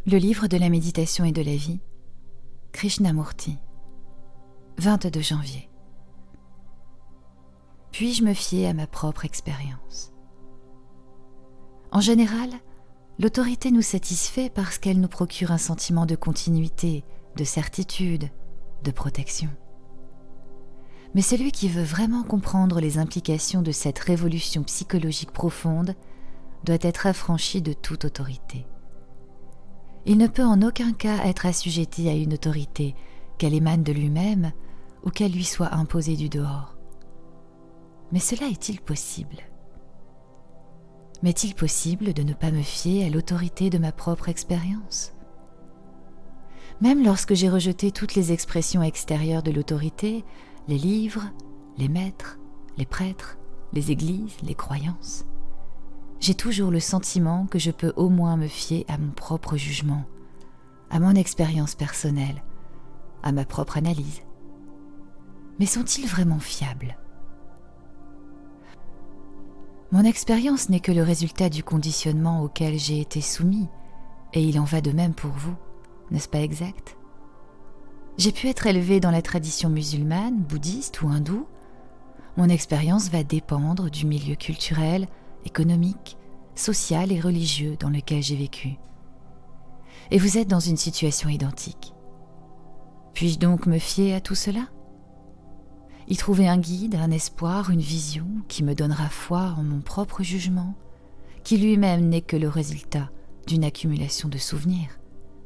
Le livre de la méditation et de la vie, Krishnamurti, 22 janvier. Puis-je me fier à ma propre expérience? En général, l'autorité nous satisfait parce qu'elle nous procure un sentiment de continuité, de certitude, de protection. Mais celui qui veut vraiment comprendre les implications de cette révolution psychologique profonde doit être affranchi de toute autorité. Il ne peut en aucun cas être assujetti à une autorité, qu'elle émane de lui-même ou qu'elle lui soit imposée du dehors. Mais cela est-il possible? M'est-il possible de ne pas me fier à l'autorité de ma propre expérience? Même lorsque j'ai rejeté toutes les expressions extérieures de l'autorité, les livres, les maîtres, les prêtres, les églises, les croyances, j'ai toujours le sentiment que je peux au moins me fier à mon propre jugement, à mon expérience personnelle, à ma propre analyse. Mais sont-ils vraiment fiables? Mon expérience n'est que le résultat du conditionnement auquel j'ai été soumis, et il en va de même pour vous, n'est-ce pas exact? J'ai pu être élevé dans la tradition musulmane, bouddhiste ou hindoue. Mon expérience va dépendre du milieu culturel, économique, social et religieux dans lequel j'ai vécu. Et vous êtes dans une situation identique. Puis-je donc me fier à tout cela? Y trouver un guide, un espoir, une vision qui me donnera foi en mon propre jugement, qui lui-même n'est que le résultat d'une accumulation de souvenirs,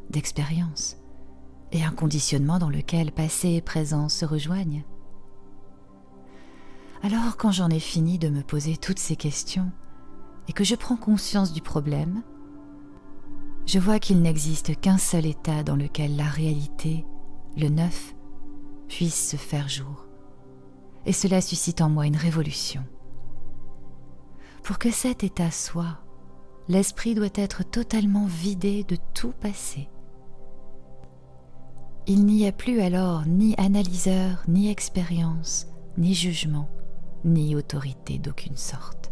d'expériences, et un conditionnement dans lequel passé et présent se rejoignent. Alors, quand j'en ai fini de me poser toutes ces questions, et que je prends conscience du problème, je vois qu'il n'existe qu'un seul état dans lequel la réalité, le neuf, puisse se faire jour. Et cela suscite en moi une révolution. Pour que cet état soit, l'esprit doit être totalement vidé de tout passé. Il n'y a plus alors ni analyseur, ni expérience, ni jugement, ni autorité d'aucune sorte.